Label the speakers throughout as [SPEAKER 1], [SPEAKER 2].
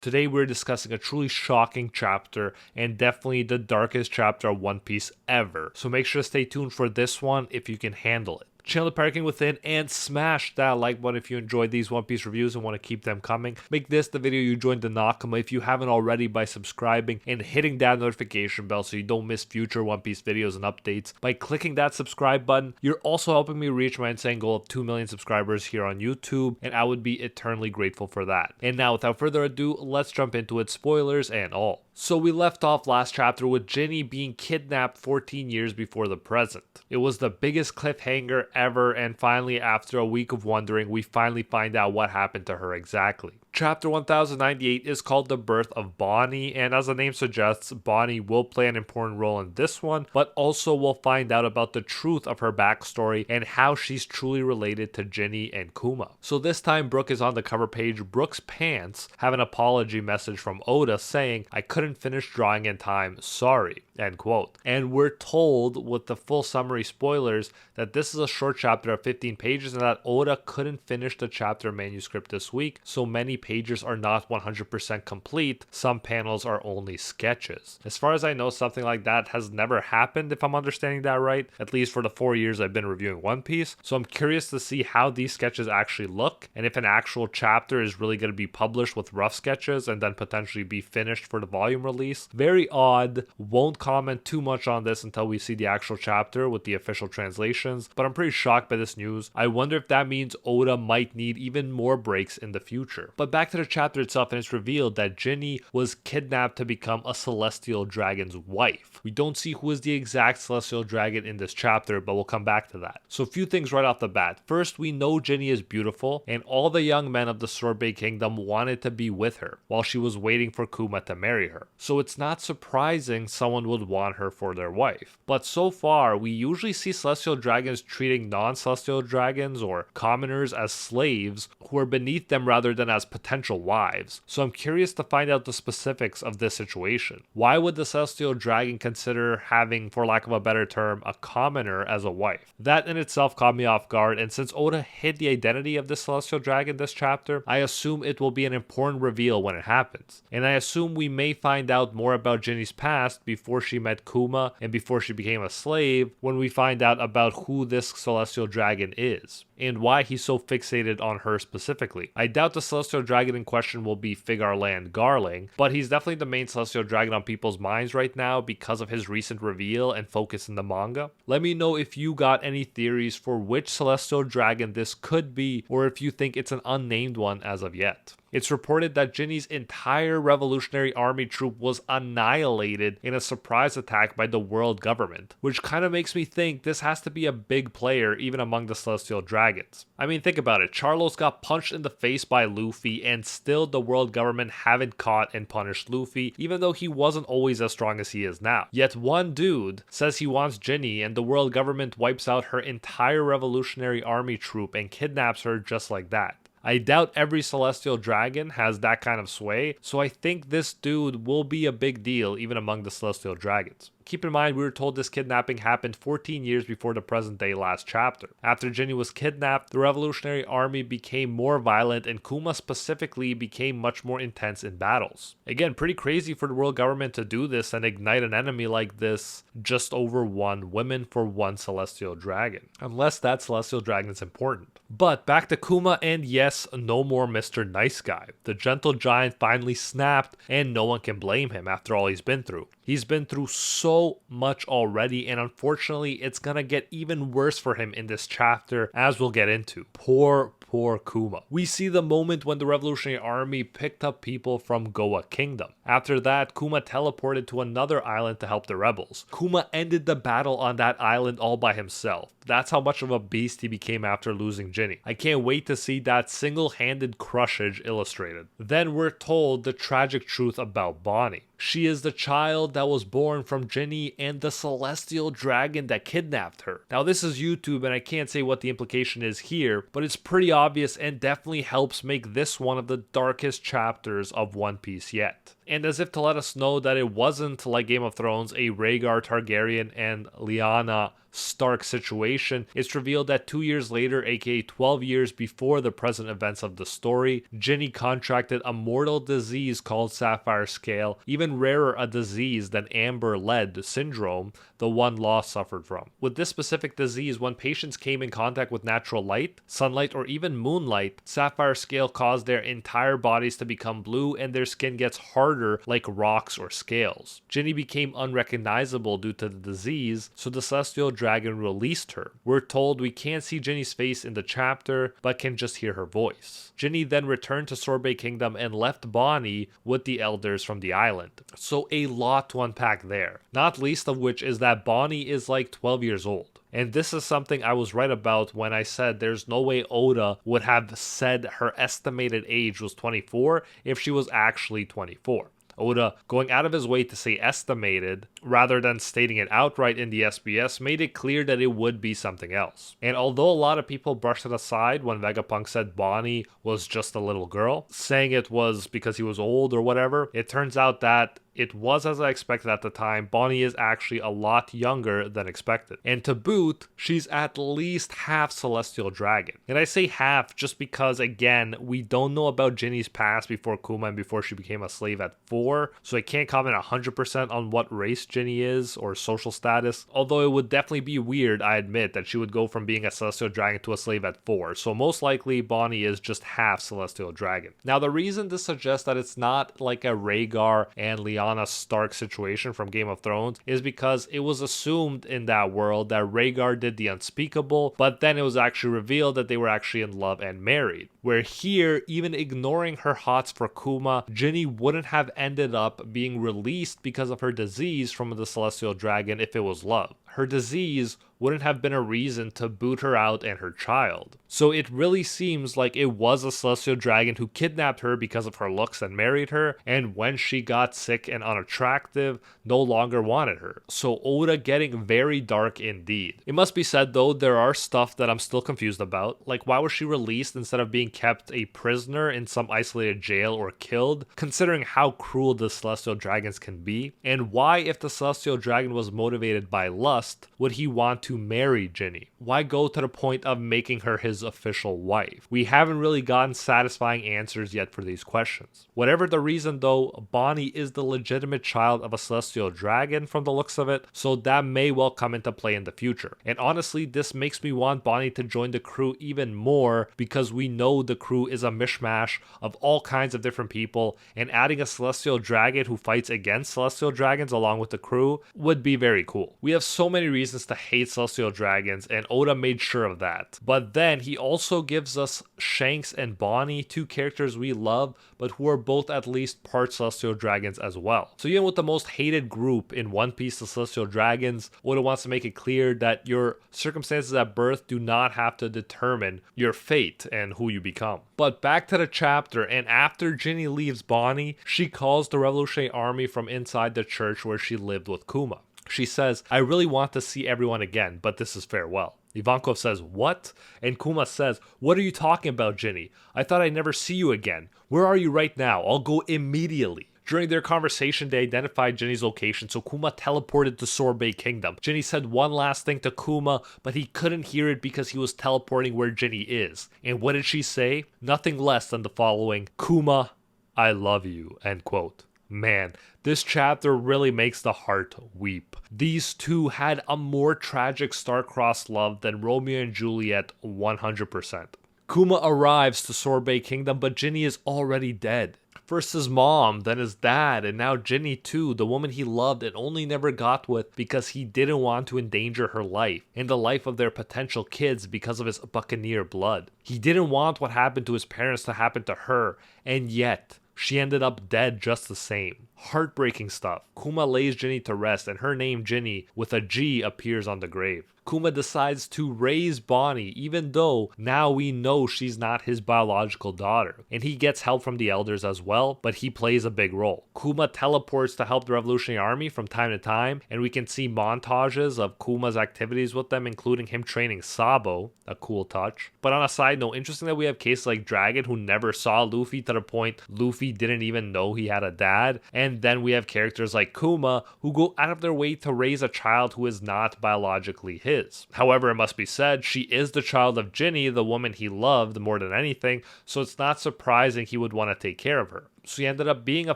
[SPEAKER 1] Today we're discussing a truly shocking chapter and definitely the darkest chapter of One Piece ever. So make sure to stay tuned for this one if you can handle it. Channel the Parking Within and smash that like button if you enjoyed these One Piece reviews and want to keep them coming. Make this the video you joined the Nakama if you haven't already by subscribing and hitting that notification bell so you don't miss future One Piece videos and updates. By clicking that subscribe button, you're also helping me reach my insane goal of 2 million subscribers here on YouTube, and I would be eternally grateful for that. And now without further ado, let's jump into it, spoilers and all. So we left off last chapter with Ginny being kidnapped 14 years before the present. It was the biggest cliffhanger ever, and finally after a week of wondering, we finally find out what happened to her exactly. Chapter 1098 is called The Birth of Bonnie, and as the name suggests, Bonnie will play an important role in this one, but also we'll find out about the truth of her backstory and how she's truly related to Ginny and Kuma. So this time Brooke is on the cover page. Brooke's pants have an apology message from Oda saying, "I couldn't finish drawing in time, sorry," end quote. And we're told with the full summary spoilers that this is a short chapter of 15 pages and that Oda couldn't finish the chapter manuscript this week, so many pages are not 100% complete. Some panels are only sketches. As far as I know, something like that has never happened, if I'm understanding that right, at least for the 4 years I've been reviewing One Piece. So I'm curious to see how these sketches actually look and if an actual chapter is really going to be published with rough sketches and then potentially be finished for the volume release. Very odd. Won't comment too much on this until we see the actual chapter with the official translations, but I'm pretty shocked by this news. I wonder if that means Oda might need even more breaks in the future. But back to the chapter itself, and it's revealed that Ginny was kidnapped to become a celestial dragon's wife. We don't see who is the exact celestial dragon in this chapter, but we'll come back to that. So a few things right off the bat. First, we know Ginny is beautiful, and all the young men of the Sorbet Kingdom wanted to be with her while she was waiting for Kuma to marry her. So it's not surprising someone would want her for their wife. But so far, we usually see celestial dragons treating non-celestial dragons or commoners as slaves who are beneath them rather than as potential wives. So I'm curious to find out the specifics of this situation. Why would the celestial dragon consider having, for lack of a better term, a commoner as a wife? That in itself caught me off guard, and since Oda hid the identity of the celestial dragon this chapter, I assume it will be an important reveal when it happens. And I assume we may find out more about Ginny's past before she met Kuma and before she became a slave, when we find out about who this celestial dragon is and why he's so fixated on her specifically. I doubt the celestial dragon in question will be Figarland Garling, but he's definitely the main celestial dragon on people's minds right now because of his recent reveal and focus in the manga. Let me know if you got any theories for which celestial dragon this could be, or if you think it's an unnamed one as of yet. It's reported that Ginny's entire Revolutionary Army troop was annihilated in a surprise attack by the world government, which kind of makes me think this has to be a big player even among the Celestial Dragons. I mean, think about it. Charlos got punched in the face by Luffy, and still the world government haven't caught and punished Luffy, even though he wasn't always as strong as he is now. Yet one dude says he wants Ginny, and the world government wipes out her entire Revolutionary Army troop and kidnaps her just like that. I doubt every celestial dragon has that kind of sway, so I think this dude will be a big deal even among the celestial dragons. Keep in mind, we were told this kidnapping happened 14 years before the present day last chapter. After Ginny was kidnapped, the Revolutionary Army became more violent and Kuma specifically became much more intense in battles. Again, pretty crazy for the world government to do this and ignite an enemy like this just over one woman for one celestial dragon. Unless that celestial dragon is important. But back to Kuma, and yes, no more Mr. Nice Guy. The gentle giant finally snapped, and no one can blame him after all he's been through. He's been through so much already, and unfortunately it's gonna get even worse for him in this chapter, as we'll get into. Poor Kuma. We see the moment when the Revolutionary Army picked up people from Goa Kingdom. After that, Kuma teleported to another island to help the rebels. Kuma ended the battle on that island all by himself. That's how much of a beast he became after losing Ginny. I can't wait to see that single-handed crushage illustrated. Then we're told the tragic truth about Bonnie. She is the child that was born from Ginny and the celestial dragon that kidnapped her. Now this is YouTube and I can't say what the implication is here, but it's pretty obvious and definitely helps make this one of the darkest chapters of One Piece yet. And as if to let us know that it wasn't, like Game of Thrones, a Rhaegar Targaryen and Lyanna Stark situation, it's revealed that 2 years later, aka 12 years before the present events of the story, Ginny contracted a mortal disease called Sapphire Scale, even rarer a disease than Amber Lead syndrome, the one Law suffered from. With this specific disease, when patients came in contact with natural light, sunlight, or even moonlight, Sapphire Scale caused their entire bodies to become blue and their skin gets harder like rocks or scales. Ginny became unrecognizable due to the disease, so the Celestial Dragon released her. We're told we can't see Ginny's face in the chapter, but can just hear her voice. Ginny then returned to Sorbet Kingdom and left Bonnie with the elders from the island. So a lot to unpack there, not least of which is that Bonnie is like 12 years old. And this is something I was right about when I said there's no way Oda would have said her estimated age was 24 if she was actually 24. Oda, going out of his way to say estimated, rather than stating it outright in the SBS, made it clear that it would be something else. And although a lot of people brushed it aside when Vegapunk said Bonnie was just a little girl, saying it was because he was old or whatever, it turns out that it was as I expected at the time. Bonnie is actually a lot younger than expected. And to boot, she's at least half Celestial Dragon. And I say half just because, again, we don't know about Ginny's past before Kuma and before she became a slave at 4, so I can't comment 100% on what race Ginny is or social status, although it would definitely be weird, I admit, that she would go from being a Celestial Dragon to a slave at 4, so most likely Bonnie is just half Celestial Dragon. Now, the reason this suggests that it's not like a Rhaegar and Lyanna Stark situation from Game of Thrones is because it was assumed in that world that Rhaegar did the unspeakable, but then it was actually revealed that they were actually in love and married. Where here, even ignoring her hots for Kuma, Ginny wouldn't have ended up being released because of her disease from the Celestial Dragon if it was love. Her disease wouldn't have been a reason to boot her out and her child. So it really seems like it was a Celestial Dragon who kidnapped her because of her looks and married her, and when she got sick and unattractive, no longer wanted her. So Oda getting very dark indeed. It must be said though, there are stuff that I'm still confused about, like why was she released instead of being kept a prisoner in some isolated jail or killed, considering how cruel the Celestial Dragons can be, and why, if the Celestial Dragon was motivated by lust, would he want to marry Ginny? Why go to the point of making her his official wife? We haven't really gotten satisfying answers yet for these questions. Whatever the reason though, Bonnie is the legitimate child of a Celestial Dragon from the looks of it, so that may well come into play in the future. And honestly, this makes me want Bonnie to join the crew even more because we know the crew is a mishmash of all kinds of different people, and adding a Celestial Dragon who fights against Celestial Dragons along with the crew would be very cool. We have so many reasons to hate Celestial Dragons, and Oda made sure of that. But then he also gives us Shanks and Bonnie, two characters we love, but who are both at least part Celestial Dragons as well. So even with the most hated group in One Piece, the Celestial Dragons, Oda wants to make it clear that your circumstances at birth do not have to determine your fate and who you become. But back to the chapter, and after Ginny leaves Bonnie, she calls the Revolutionary Army from inside the church where she lived with Kuma. She says, "I really want to see everyone again, but this is farewell." Ivankov says, "What?" And Kuma says, "What are you talking about, Ginny? I thought I'd never see you again. Where are you right now? I'll go immediately." During their conversation, they identified Ginny's location, so Kuma teleported to Sorbet Kingdom. Ginny said one last thing to Kuma, but he couldn't hear it because he was teleporting where Ginny is. And what did she say? Nothing less than the following: "Kuma, I love you," end quote. Man, this chapter really makes the heart weep. These two had a more tragic star-crossed love than Romeo and Juliet 100%. Kuma arrives to Sorbet Kingdom, but Ginny is already dead. First his mom, then his dad, and now Ginny too, the woman he loved and only never got with because he didn't want to endanger her life and the life of their potential kids because of his buccaneer blood. He didn't want what happened to his parents to happen to her, and yet she ended up dead just the same. Heartbreaking stuff. Kuma lays Ginny to rest, and her name, Ginny, with a G, appears on the grave. Kuma decides to raise Bonnie, even though now we know she's not his biological daughter. And he gets help from the elders as well, but he plays a big role. Kuma teleports to help the Revolutionary Army from time to time, and we can see montages of Kuma's activities with them, including him training Sabo, a cool touch. But on a side note, interesting that we have cases like Dragon, who never saw Luffy to the point Luffy didn't even know he had a dad, and And then we have characters like Kuma who go out of their way to raise a child who is not biologically his. However, it must be said, she is the child of Ginny, the woman he loved more than anything, so it's not surprising he would want to take care of her. So he ended up being a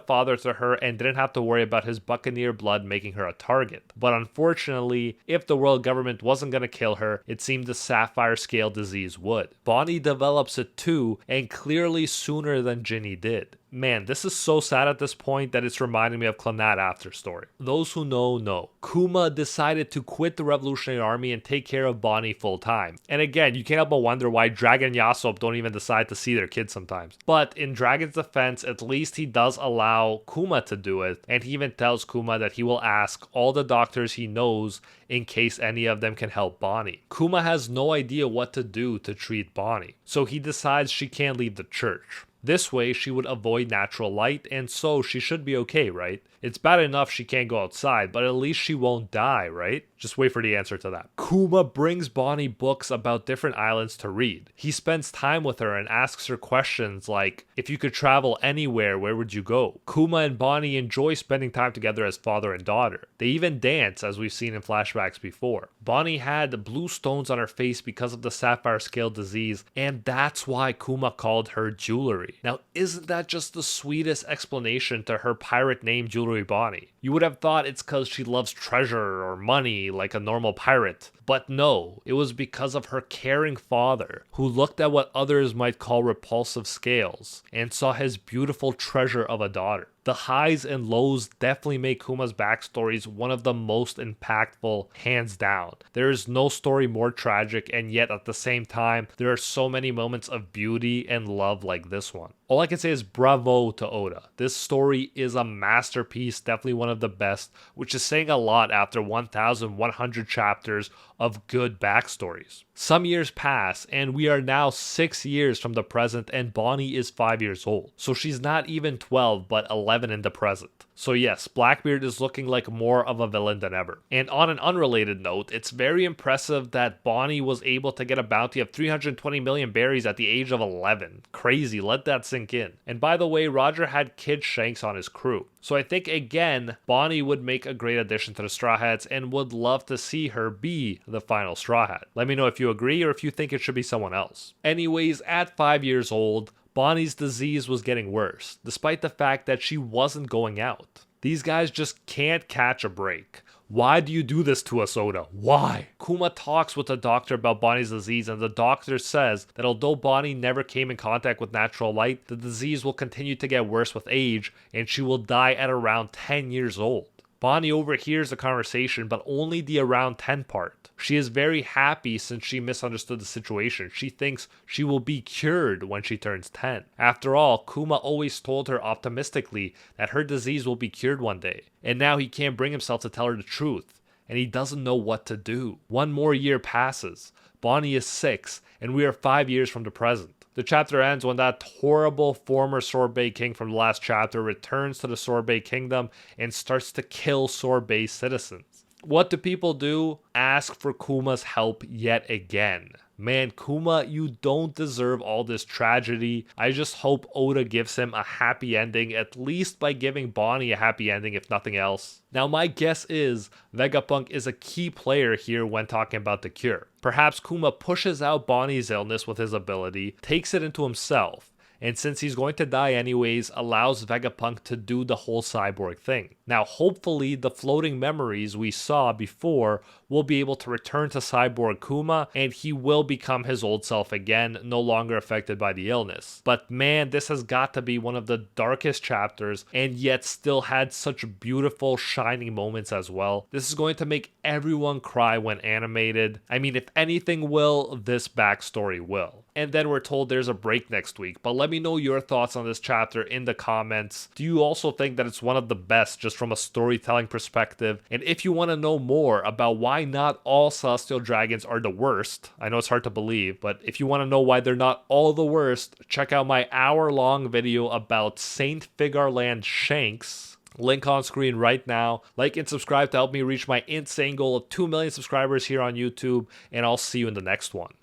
[SPEAKER 1] father to her and didn't have to worry about his buccaneer blood making her a target. But unfortunately, if the world government wasn't going to kill her, it seemed the sapphire scale disease would. Bonnie develops it too, and clearly sooner than Ginny did. Man, this is so sad at this point that it's reminding me of Clannad After Story. Those who know. Kuma decided to quit the Revolutionary Army and take care of Bonnie full time. And again, you can't help but wonder why Dragon and Yasop don't even decide to see their kids sometimes. But in Dragon's defense, at least he does allow Kuma to do it, and he even tells Kuma that he will ask all the doctors he knows in case any of them can help Bonnie. Kuma has no idea what to do to treat Bonnie, so he decides she can't leave the church. This way, she would avoid natural light, and so she should be okay, right? It's bad enough she can't go outside, but at least she won't die, right? Just wait for the answer to that. Kuma brings Bonnie books about different islands to read. He spends time with her and asks her questions like, if you could travel anywhere, where would you go? Kuma and Bonnie enjoy spending time together as father and daughter. They even dance, as we've seen in flashbacks before. Bonnie had blue stones on her face because of the sapphire scale disease, and that's why Kuma called her Jewelry. Now, isn't that just the sweetest explanation to her pirate name, Jewelry Bonnie? You would have thought it's because she loves treasure or money like a normal pirate. But no, it was because of her caring father, who looked at what others might call repulsive scales and saw his beautiful treasure of a daughter. The highs and lows definitely make Kuma's backstories one of the most impactful, hands down. There is no story more tragic, and yet at the same time, there are so many moments of beauty and love like this one. All I can say is bravo to Oda. This story is a masterpiece, definitely one of the best, which is saying a lot after 1,100 chapters of good backstories. Some years pass, and we are now 6 years from the present, and Bonnie is 5 years old. So she's not even 12, but 11 in the present. So yes, Blackbeard is looking like more of a villain than ever. And on an unrelated note, it's very impressive that Bonnie was able to get a bounty of 320 million berries at the age of 11. Crazy, let that sink in. And by the way, Roger had Kid Shanks on his crew. So I think again, Bonnie would make a great addition to the Straw Hats and would love to see her be the final Straw Hat. Let me know if you agree or if you think it should be someone else. Anyways, at 5 years old, Bonnie's disease was getting worse, despite the fact that she wasn't going out. These guys just can't catch a break. Why do you do this to us, Oda? Why? Kuma talks with the doctor about Bonnie's disease, and the doctor says that although Bonnie never came in contact with natural light, the disease will continue to get worse with age, and she will die at around 10 years old. Bonnie overhears the conversation, but only the around 10 part. She is very happy since she misunderstood the situation. She thinks she will be cured when she turns 10. After all, Kuma always told her optimistically that her disease will be cured one day. And now he can't bring himself to tell her the truth. And he doesn't know what to do. One more year passes. Bonnie is 6, and we are 5 years from the present. The chapter ends when that horrible former Sorbet king from the last chapter returns to the Sorbet kingdom and starts to kill Sorbet citizens. What do people do? Ask for Kuma's help yet again. Man, Kuma, you don't deserve all this tragedy. I just hope Oda gives him a happy ending, at least by giving Bonnie a happy ending, if nothing else. Now, my guess is Vegapunk is a key player here when talking about the cure. Perhaps Kuma pushes out Bonnie's illness with his ability, takes it into himself, and since he's going to die anyways, allows Vegapunk to do the whole cyborg thing. Now, hopefully, the floating memories we saw before will be able to return to Cyborg Kuma, and he will become his old self again, no longer affected by the illness. But man, this has got to be one of the darkest chapters, and yet still had such beautiful, shining moments as well. This is going to make everyone cry when animated. I mean, if anything will, this backstory will. And then we're told there's a break next week, but let me know your thoughts on this chapter in the comments. Do you also think that it's one of the best just from a storytelling perspective? And if you want to know more about why not all Celestial Dragons are the worst, I know it's hard to believe, but if you want to know why they're not all the worst, check out my hour-long video about Saint Figarland Shanks. Link on screen right now. Like and subscribe to help me reach my insane goal of 2 million subscribers here on YouTube, and I'll see you in the next one.